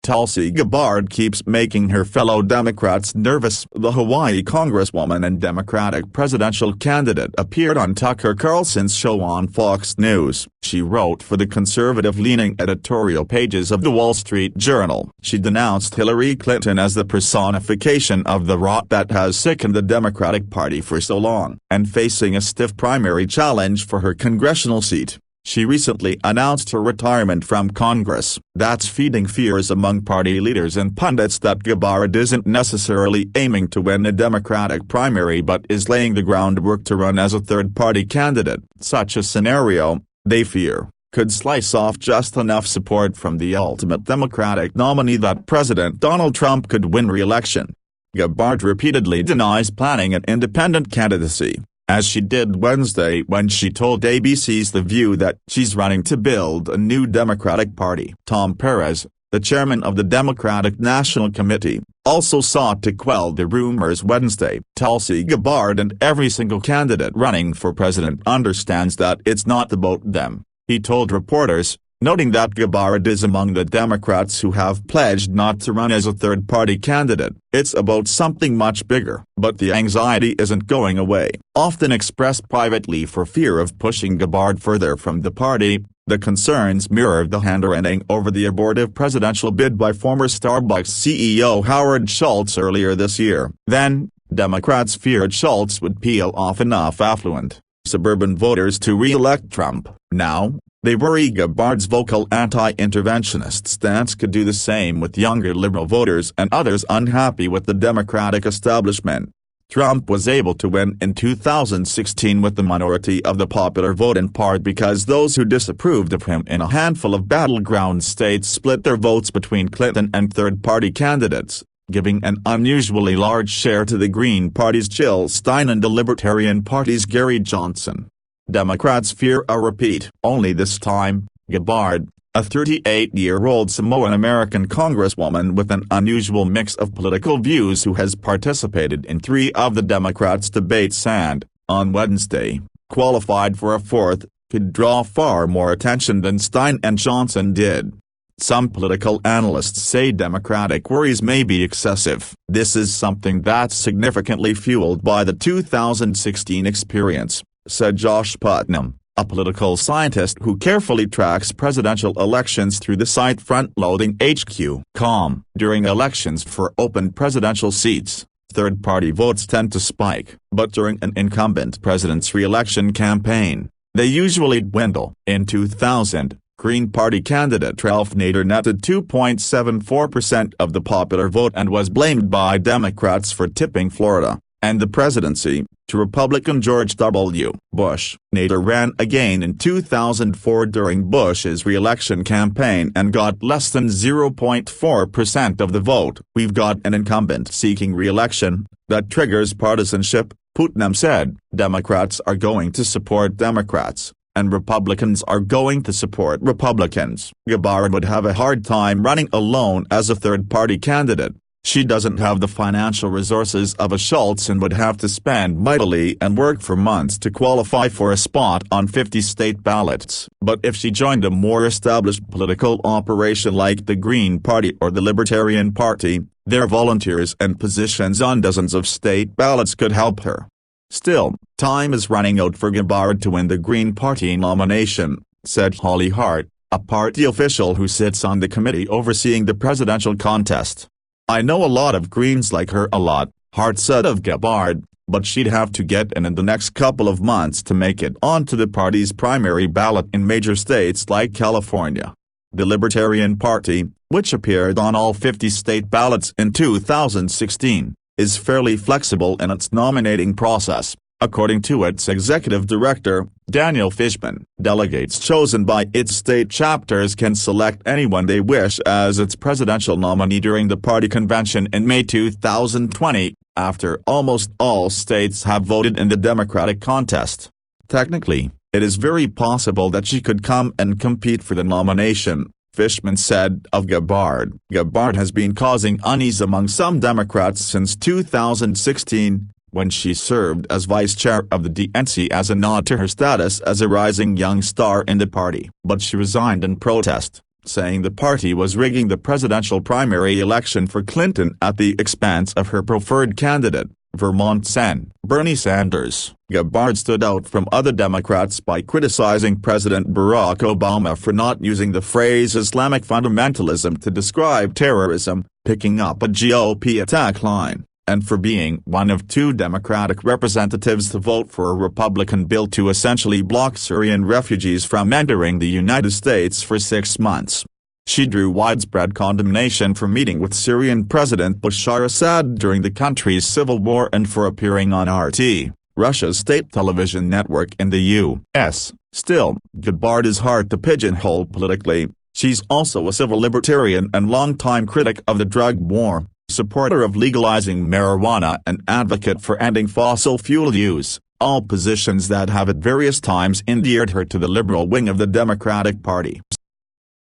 Tulsi Gabbard keeps making her fellow Democrats nervous. The Hawaii congresswoman and Democratic presidential candidate appeared on Tucker Carlson's show on Fox News. She wrote for the conservative-leaning editorial pages of The Wall Street Journal. She denounced Hillary Clinton as the personification of the rot that has sickened the Democratic Party for so long, and facing a stiff primary challenge for her congressional seat. She recently announced her retirement from Congress. That's feeding fears among party leaders and pundits that Gabbard isn't necessarily aiming to win a Democratic primary but is laying the groundwork to run as a third-party candidate. Such a scenario, they fear, could slice off just enough support from the ultimate Democratic nominee that President Donald Trump could win re-election. Gabbard repeatedly denies planning an independent candidacy, as she did Wednesday when she told ABC's The View that she's running to build a new Democratic Party. Tom Perez, the chairman of the Democratic National Committee, also sought to quell the rumors Wednesday. Tulsi Gabbard and every single candidate running for president understands that it's not about them, he told reporters, noting that Gabbard is among the Democrats who have pledged not to run as a third-party candidate. It's about something much bigger. But the anxiety isn't going away. Often expressed privately for fear of pushing Gabbard further from the party, the concerns mirrored the hand-wringing over the abortive presidential bid by former Starbucks CEO Howard Schultz earlier this year. Then, Democrats feared Schultz would peel off enough affluent, suburban voters to re-elect Trump. Now, they worry Gabbard's vocal anti-interventionist stance could do the same with younger liberal voters and others unhappy with the Democratic establishment. Trump was able to win in 2016 with the minority of the popular vote in part because those who disapproved of him in a handful of battleground states split their votes between Clinton and third-party candidates, giving an unusually large share to the Green Party's Jill Stein and the Libertarian Party's Gary Johnson. Democrats fear a repeat. Only this time, Gabbard, a 38-year-old Samoan-American congresswoman with an unusual mix of political views who has participated in 3 of the Democrats' debates and, on Wednesday, qualified for a 4th, could draw far more attention than Stein and Johnson did. Some political analysts say Democratic worries may be excessive. This is something that's significantly fueled by the 2016 experience, said Josh Putnam, a political scientist who carefully tracks presidential elections through the site Frontloading HQ.com. During elections for open presidential seats, third-party votes tend to spike, but during an incumbent president's re-election campaign, they usually dwindle. In 2000, Green Party candidate Ralph Nader netted 2.74% of the popular vote and was blamed by Democrats for tipping Florida and the presidency to Republican George W. Bush. Nader ran again in 2004 during Bush's re-election campaign and got less than 0.4% of the vote. We've got an incumbent seeking re-election, that triggers partisanship, Putnam said. Democrats are going to support Democrats, and Republicans are going to support Republicans. Gabbard would have a hard time running alone as a third-party candidate. She doesn't have the financial resources of a Schultz and would have to spend mightily and work for months to qualify for a spot on 50 state ballots. But if she joined a more established political operation like the Green Party or the Libertarian Party, their volunteers and positions on dozens of state ballots could help her. Still, time is running out for Gabbard to win the Green Party nomination, said Holly Hart, a party official who sits on the committee overseeing the presidential contest. I know a lot of Greens like her a lot, Hart said of Gabbard, but she'd have to get in the next couple of months to make it onto the party's primary ballot in major states like California. The Libertarian Party, which appeared on all 50 state ballots in 2016, is fairly flexible in its nominating process, according to its executive director, Daniel Fishman. Delegates chosen by its state chapters can select anyone they wish as its presidential nominee during the party convention in May 2020, after almost all states have voted in the Democratic contest. Technically, it is very possible that she could come and compete for the nomination, Fishman said of Gabbard. Gabbard has been causing unease among some Democrats since 2016, when she served as vice chair of the DNC as a nod to her status as a rising young star in the party. But she resigned in protest, saying the party was rigging the presidential primary election for Clinton at the expense of her preferred candidate, Vermont Sen. Bernie Sanders. Gabbard stood out from other Democrats by criticizing President Barack Obama for not using the phrase Islamic fundamentalism to describe terrorism, picking up a GOP attack line, and for being one of two Democratic representatives to vote for a Republican bill to essentially block Syrian refugees from entering the United States for 6 months. She drew widespread condemnation for meeting with Syrian President Bashar Assad during the country's civil war and for appearing on RT, Russia's state television network in the U.S. Still, Gabbard is hard to pigeonhole politically. She's also a civil libertarian and longtime critic of the drug war, supporter of legalizing marijuana and advocate for ending fossil fuel use, all positions that have at various times endeared her to the liberal wing of the Democratic Party.